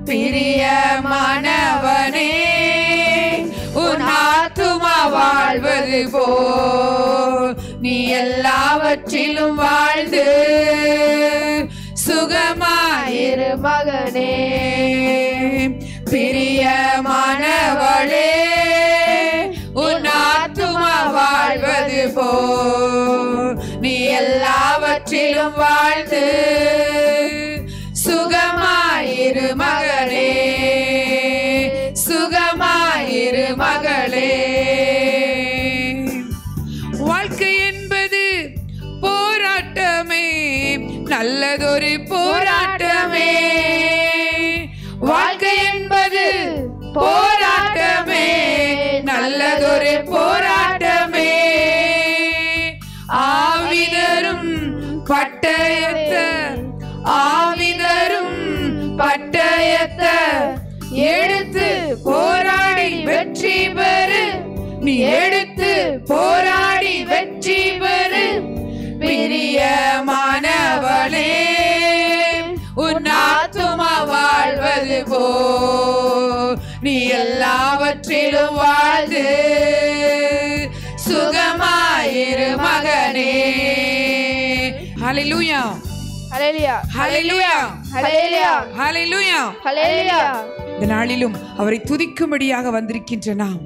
பிரியமானவனே, உன் ஆத்துமா வாழ்வது போல் நீ எல்லாவற்றிலும் வாழ்ந்து சுகமாயிரு மகனே. பிரியமானவளே, உன் ஆத்துமா வாழ்வது போல் நீ எல்லாவற்றிலும் வாழ்ந்து சுகமாயிரு மகனே, சுகமாயிரு மகளே. வாழ்க்கை என்பது போராட்டமே, நல்லதொரு போராட்டமே. வாழ்க்கை என்பது போராட்டமே, நல்லதொரு போராட்டமே. ஆவிதரும் பட்டயத்த, ஆவிதரும் பட்டயத்த எடுத்து போராடி வெற்றி பெறு, நீ எடுத்து போராடி வெற்றி பெறு. பிரியமானவளே, உன் ஆத்துமா வாழ்வது போல் நீ எல்லாவற்றிலும் வாழ்ந்து சுகமாயிரு மகனே. ஹல்லேலூயா, ஹல்லேலூயா, ஹல்லேலூயா, ஹல்லேலூயா, ஹல்லேலூயா, ஹல்லேலூயா. இந்த நாளிலும் அவரை துதிக்கும்படியாக வந்திருக்கின்ற நாம்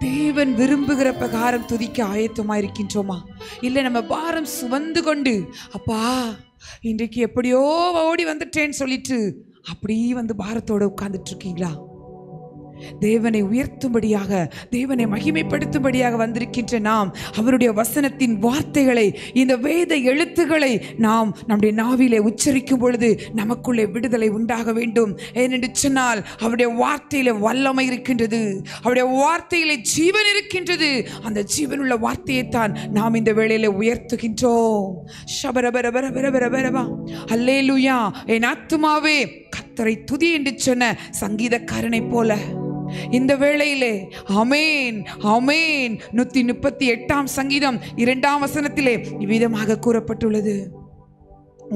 தேவன் விரும்புகிற பிரகாரம் துதிக்க ஆயத்தமா இருக்கின்றோமா? இல்லை நம்ம பாரம் சுமந்து கொண்டு அப்பா இன்றைக்கு எப்படியோ ஓடி வந்துட்டேன்னு சொல்லிட்டு அப்படியே வந்து பாரத்தோடு உட்கார்ந்துட்டு இருக்கீங்களா? தேவனை உயர்த்தும்படியாக, தேவனை மகிமைப்படுத்தும்படியாக வந்திருக்கின்ற நாம் அவருடைய வசனத்தின் வார்த்தைகளை, இந்த வேத எழுத்துக்களை நாம் நம்முடைய நாவிலே உச்சரிக்கும் பொழுது நமக்குள்ளே விடுதலை உண்டாக வேண்டும். ஏனென்று சொன்னால் அவருடைய வார்த்தையில வல்லமை இருக்கின்றது, அவருடைய வார்த்தையிலே ஜீவன் இருக்கின்றது. அந்த ஜீவனுள்ள வார்த்தையைத்தான் நாம் இந்த வேளையில உயர்த்துகின்றோம். ஷபரபரபரபரபரபரபா, அல்லேலூயா. என் ஆத்துமாவே கர்த்தரை துதி என்று சொன்ன சங்கீதக்காரனை போல இந்த வேளையிலே ஆமென், ஆமென். 138ஆம் சங்கீதம் 2ஆம் வசனத்திலே இவ்விதமாக கூறப்பட்டுள்ளது,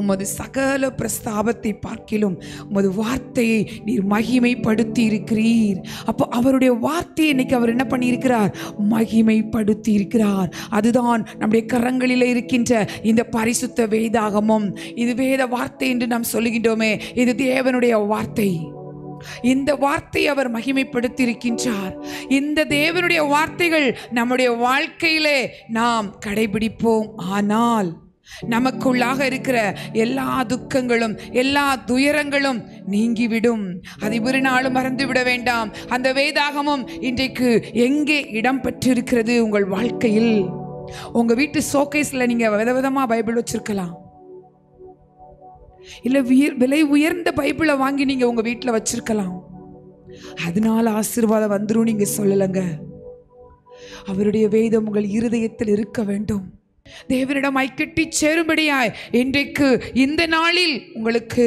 உமது சகல பிரஸ்தாபத்தை பார்க்கிலும் உமது வார்த்தையை நீர் மகிமைப்படுத்தி இருக்கிறீர். அப்போ அவருடைய வார்த்தையை இன்னைக்கு அவர் என்ன பண்ணியிருக்கிறார்? மகிமைப்படுத்தி இருக்கிறார். அதுதான் நம்முடைய கரங்களில் இருக்கின்ற இந்த பரிசுத்த வேதாகமம். இது வேத வார்த்தை என்று நாம் சொல்லுகின்றோமே, இது தேவனுடைய வார்த்தை. இந்த வார்த்தை அவர் மகிமைப்படுத்தி இருக்கின்றார். இந்த தேவனுடைய வார்த்தைகள் நம்முடைய வாழ்க்கையிலே நாம் கடைபிடிப்போம். ஆனால் நமக்குள்ளாக இருக்கிற எல்லா துக்கங்களும், எல்லா துயரங்களும் நீங்கிவிடும். அதை ஒரு நாளும் மறந்துவிட வேண்டாம். அந்த வேதாகமம் இன்றைக்கு எங்கே இடம் பெற்றிருக்கிறது உங்கள் வாழ்க்கையில்? உங்க வீட்டு ஷோகேஸ்ல நீங்க விதவிதமா பைபிள் வச்சிருக்கலாம், இல்ல விலை உயர்ந்த பைபிளை வாங்கி நீங்க உங்க வீட்டுல வச்சிருக்கலாம். அதனால ஆசீர்வாதம் வந்துரும் நீங்க சொல்லலங்க. அவருடைய வேதம் உங்கள் இருதயத்தில் இருக்க வேண்டும். தேவனிடம் ஐக்கட்டி சேரும்படியாய் இன்றைக்கு இந்த நாளில் உங்களுக்கு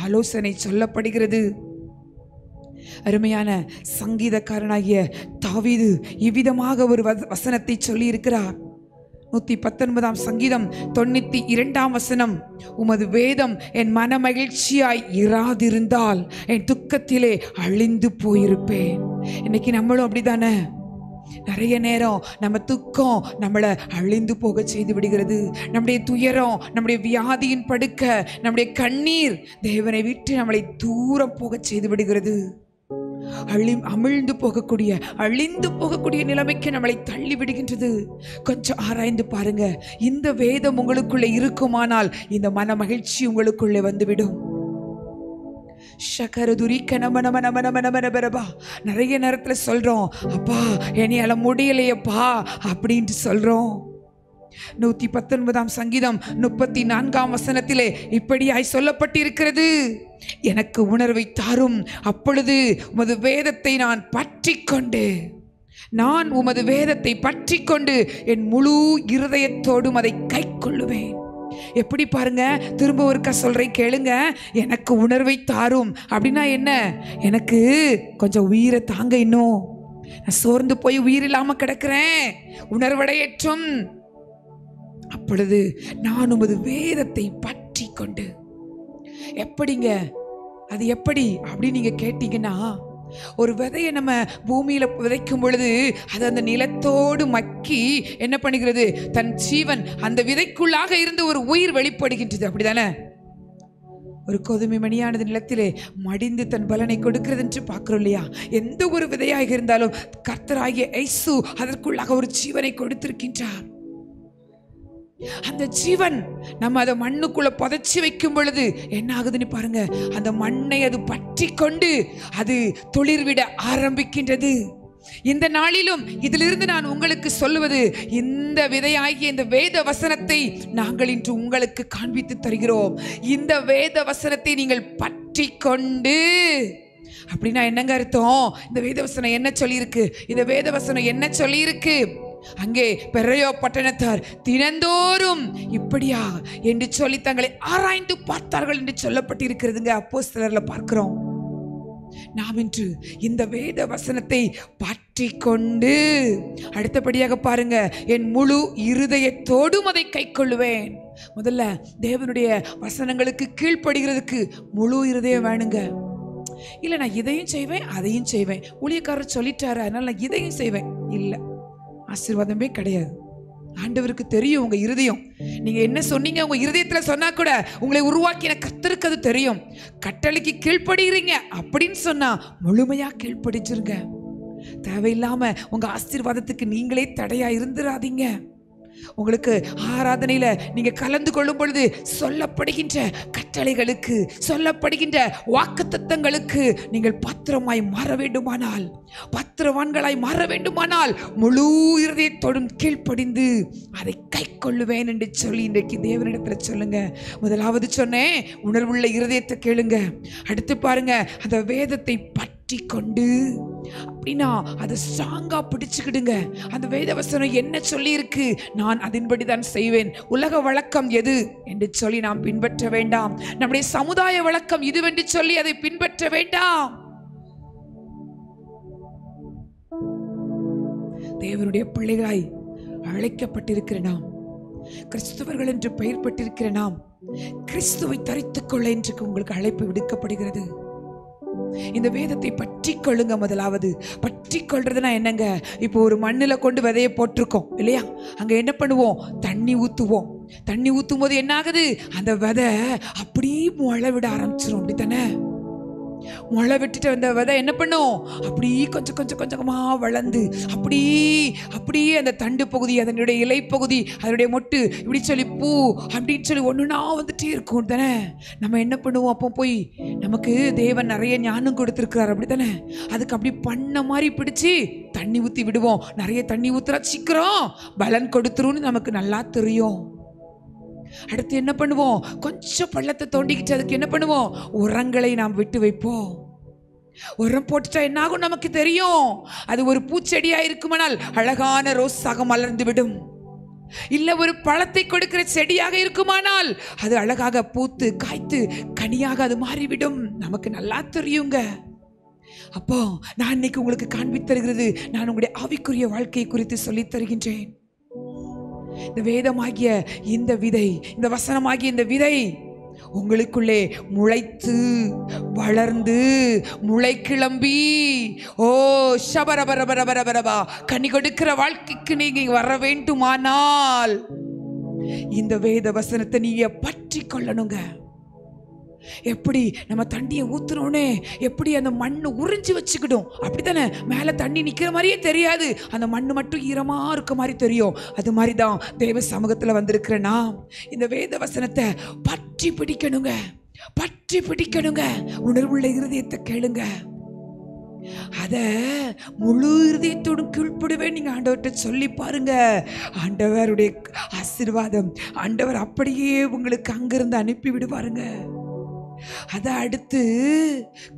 ஆலோசனை சொல்லப்படுகிறது. அருமையான சங்கீதக்காரனாகிய தாவீது இவ்விதமாக ஒரு வசனத்தை சொல்லி இருக்கிறார். 119ஆம் சங்கீதம் 92ஆம் வசனம், உமது வேதம் என் மன மகிழ்ச்சியாய் இராதிருந்தால் என் துக்கத்திலே அழிந்து போயிருப்பேன். இன்னைக்கு நம்மளும் அப்படித்தானே? நிறைய நேரம் நம்ம துக்கம் நம்மளை அழிந்து போக செய்து விடுகிறது. நம்முடைய துயரம், நம்முடைய வியாதியின் படுக்க, நம்முடைய கண்ணீர் தேவனை விட்டு நம்மளை தூரம் போக செய்து விடுகிறது. அமிழ்ந்து போகக்கூடிய, அழிந்து போகக்கூடிய நிலைமைக்கு நம்மளை தள்ளி விடுகின்றது. கொஞ்சம் ஆராய்ந்து பாருங்க. இந்த வேதம் உங்களுக்குள்ளே இருக்குமானால் இந்த மன மகிழ்ச்சி உங்களுக்குள்ளே வந்துவிடும். நிறைய நேரத்துல சொல்றோம், அப்பா என்னையால முடியலையப்பா அப்படின்ட்டு சொல்றோம். 119ஆம் சங்கீதம் 34ஆம் வசனத்திலே இப்படியாய் சொல்லப்பட்டிருக்கிறது, எனக்கு உணர்வை தாரும், அப்பொழுது உமது வேதத்தை நான் பற்றி கொண்டு, நான் உமது வேதத்தை பற்றி கொண்டு என் முழு இருதயத்தோடும் அதை கை கொள்ளுவேன். எப்படி பாருங்க, திரும்ப ஒருக்கா சொல்றேன் கேளுங்க. எனக்கு உணர்வை தாரும் அப்படின்னா என்ன? எனக்கு கொஞ்சம் உயிரை தாங்க, இன்னும் நான் சோர்ந்து போய் உயிர் இல்லாம கிடக்கிறேன், உணர்வடையற்றும். அப்பொழுது நான் உமது வேதத்தை பற்றி கொண்டு, எப்படிங்க அது எப்படி அப்படின்னு நீங்க கேட்டீங்கன்னா, ஒரு விதையை நம்ம பூமியில விதைக்கும் பொழுது அது அந்த நிலத்தோடு மக்கி என்ன பண்ணுகிறது, தன் ஜீவன் அந்த விதைக்குள்ளாக இருந்து ஒரு உயிர் வெளிப்படுகின்றது. அப்படிதானே? ஒரு கோதுமை மணியானது நிலத்திலே மடிந்து தன் பலனை கொடுக்கிறது என்று பார்க்கிறோம் இல்லையா? எந்த ஒரு விதையாக இருந்தாலும் கர்த்தராகிய இயேசு அதற்குள்ளாக ஒரு ஜீவனை கொடுத்திருக்கின்றார். அந்த ஜீவன் நம்ம அதை மண்ணுக்குள்ள புதைச்சி வைக்கும் பொழுது என்ன ஆகுதுன்னு பாருங்க, அந்த மண்ணை அது பற்றி கொண்டு அது துளிர்விட ஆரம்பிக்கின்றது. இந்த நாளிலும் இதிலிருந்து நான் உங்களுக்கு சொல்லுவது, இந்த விதையாகிய இந்த வேத வசனத்தை நாங்கள் இன்று உங்களுக்கு காண்பித்து தருகிறோம். இந்த வேத வசனத்தை நீங்கள் பற்றி கொண்டு, அப்படின்னா என்னங்க அர்த்தம்? இந்த வேதவசனம் என்ன சொல்லியிருக்கு? இந்த வேதவசனம் என்ன சொல்லியிருக்கு? அங்கே பெரையோ பட்டணத்தார் தினந்தோறும் இப்படியா என்று சொல்லி தங்களை ஆராய்ந்து பார்த்தார்கள் என்று சொல்லப்பட்டிருக்கிறதுங்க. அப்போஸ்தலர்ல பார்க்கிறோம். நாம் இன்று இந்த வேத வசனத்தை பற்றி கொண்டு, அடுத்தபடியாக பாருங்க, என் முழு இருதயத்தோடும் அதை கை கொள்ளுவேன். முதல்ல தேவனுடைய வசனங்களுக்கு கீழ்ப்படுகிறதுக்கு முழு இருதயம் வேணுங்க. இல்ல நான் இதையும் செய்வேன் அதையும் செய்வேன், ஊழியக்காரர் சொல்லிட்டாரு அதனால நான் இதையும் செய்வேன், இல்ல, ஆசீர்வாதமே கிடையாது. ஆண்டவருக்கு தெரியும் உங்க இருதயம். நீங்க என்ன சொன்னீங்க உங்க இருதயத்துல சொன்னா கூட உங்களை உருவாக்கின கர்த்தருக்கு அது தெரியும். கட்டளைக்கு கீழ்ப்படுகிறீங்க அப்படின்னு சொன்னா முழுமையா கீழ்ப்படிச்சிருங்க. தேவையில்லாம உங்க ஆசீர்வாதத்துக்கு நீங்களே தடையா இருந்துராதீங்க. உங்களுக்கு ஆராதனையில நீங்க கலந்து கொள்ளும் பொழுது சொல்லப்படுகின்ற கட்டளைகளுக்கு, சொல்லப்படுகின்ற வாக்குத்தத்தங்களுக்கு நீங்கள் பத்திரமாய் மாற வேண்டுமானால், பத்திரவான்களாய் மாற வேண்டுமானால் முழு இருதயத்தோடும் கீழ்ப்படிந்து அதை கை கொள்ளுவேன் என்று சொல்லி இன்றைக்கு தேவனிடத்துல சொல்லுங்க. முதலாவது சொன்னேன், உணர்வுள்ள இருதயத்தை கேளுங்க. அடுத்து பாருங்க, அந்த வேதத்தை பற்றி கொண்டு, அப்படின்னா அதை ஸ்ட்ராங்கா பிடிச்சுக்கிடுங்க. அந்த வேதவசனம் என்ன சொல்லி இருக்கு, நான் அதன்படி தான் செய்வேன். உலக வழக்கம் எது என்று சொல்லி நாம் பின்பற்ற வேண்டாம். நம்முடைய சமுதாய வழக்கம் இதுவென்று சொல்லி அதை பின்பற்ற வேண்டாம். தேவனுடைய பிள்ளைகளாய் அழைக்கப்பட்டிருக்கிற நாம், கிறிஸ்துவர்கள் என்று பெயர் பட்டிருக்கிற நாம், கிறிஸ்துவை தரித்துக் கொள்ள என்று உங்களுக்கு அழைப்பு விடுக்கப்படுகிறது. இந்த வேதத்தை பற்றி கொள்ளுங்க. முதலாவது பற்றி கொள்றதுனா என்னங்க, இப்போ ஒரு மண்ணுல கொண்டு விதையை போட்டிருக்கோம் இல்லையா, அங்க என்ன பண்ணுவோம், தண்ணி ஊத்துவோம். தண்ணி ஊத்தும் போது என்ன ஆகுது, அந்த விதை அப்படியே முளை விட ஆரம்பிச்சிடும். அப்படித்தானே? முளை விட்டுட்டு அந்த விதை என்ன பண்ணும், அப்படியே கொஞ்சம் கொஞ்சம் கொஞ்சமா வளர்ந்து அப்படியே அந்த தண்டு பகுதி, அதனுடைய இலை பகுதி, அதனுடைய மொட்டு, இப்படி சொல்லி பூ அப்படின்னு சொல்லி ஒண்ணுனா வந்துட்டே இருக்கும் தானே. நம்ம என்ன பண்ணுவோம், அப்போ போய் நமக்கு தேவன் நிறைய ஞானம் கொடுத்துருக்கிறார் அப்படித்தானே, அதுக்கு அப்படி பண்ண மாதிரி பிடிச்சு தண்ணி ஊத்தி விடுவோம். நிறைய தண்ணி ஊத்துறா சீக்கிரம் பலன் கொடுத்துருன்னு நமக்கு நல்லா தெரியும். அடுத்து என்ன பண்ணுவோம், கொஞ்சம் பள்ளத்தை தோண்டிக்கிட்டு அதுக்கு என்ன பண்ணுவோம், உரங்களை நாம் விட்டு வைப்போம். உரம் போட்டுட்டா என்ன ஆகும் நமக்கு தெரியும். அது ஒரு பூச்செடியா இருக்குமானால் அழகான ரோஸாக மலர்ந்து விடும். இல்ல ஒரு பழத்தை கொடுக்கிற செடியாக இருக்குமானால் அது அழகாக பூத்து காய்த்து கனியாக அது மாறிவிடும். நமக்கு நல்லா தெரியுங்க. அப்போ நான் இன்னைக்கு உங்களுக்கு காண்பித்தருகிறது, நான் உங்களுடைய ஆவிக்குரிய வாழ்க்கையை குறித்து சொல்லித் தருகின்றேன். இந்த வேதமாகிய இந்த விதை, இந்த வசனமாகிய இந்த விதை உங்களுக்குள்ளே முளைத்து வளர்ந்து முளை கிளம்பி ஷபரபரபரபரபரபா கனி கொடுக்கிற வாழ்க்கைக்கு நீங்க வர வேண்டுமானால் இந்த வேத வசனத்தை நீங்க பற்றி கொள்ளணுங்க. எப்படி நம்ம தண்ணியை ஊத்துனோனே எப்படி அந்த மண்ணு உறிஞ்சி வச்சுக்கிடும், அப்படித்தானே? மேல தண்ணி நிக்கிற மாதிரியே தெரியாது, அந்த மண்ணு மட்டும் ஈரமா இருக்க மாதிரி தெரியும். அது மாதிரிதான் தேவ சமூகத்துல வந்திருக்கிற நாம் இந்த வேத வசனத்தை பற்றி பிடிக்கணுங்க, பற்றி பிடிக்கணுங்க. உணர்வுள்ள இருதயத்தை கேளுங்க. அத முழு இருதயத்தோடும் கீழ்ப்படுவேன் நீங்க ஆண்டவர்கிட்ட சொல்லி பாருங்க. ஆண்டவருடைய ஆசீர்வாதம் ஆண்டவர் அப்படியே உங்களுக்கு அங்கிருந்து அனுப்பி விடுவாருங்க. அதை அடுத்து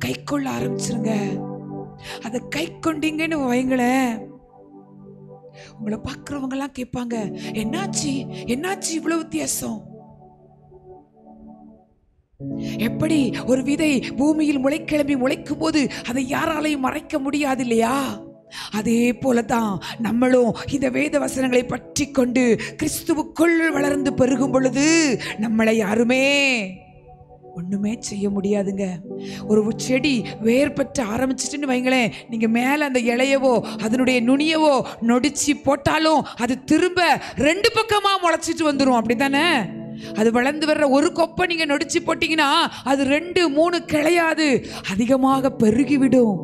கை கொள்ள ஆரம்பிச்சிருங்க. அதை கை கொண்டீங்கன்னு வைங்களேன், உங்களை பார்க்கிறவங்க எல்லாம் கேட்பாங்க, என்னாச்சு என்னாச்சு இவ்வளவு வித்தியாசம்? எப்படி ஒரு விதை பூமியில் முளைக்கிளம்பி முளைக்கும் போது அதை யாராலையும் மறைக்க முடியாது இல்லையா? அதே போலதான் நம்மளும் இந்த வேத வசனங்களை பற்றி கொண்டு கிறிஸ்துவுக்குள் வளர்ந்து பெருகும் பொழுது நம்மளை யாருமே ஒண்ணுமே செய்ய முடியாதுங்க. ஒரு செடி வேர் பற்ற ஆரம்பிச்சிட்டுன்னு வைங்களேன், நீங்க மேல அந்த இலையவோ அதனுடைய நுனியவோ நொடிச்சு போட்டாலும் அது திரும்ப 2 பக்கமா முளைச்சிட்டு வந்துடும். அப்படித்தானே? அது வளர்ந்து வர்ற ஒரு கொப்பை நீங்க நொடிச்சு போட்டீங்கன்னா அது 2 3 கிளையாது, அதிகமாக பெருகிவிடும்.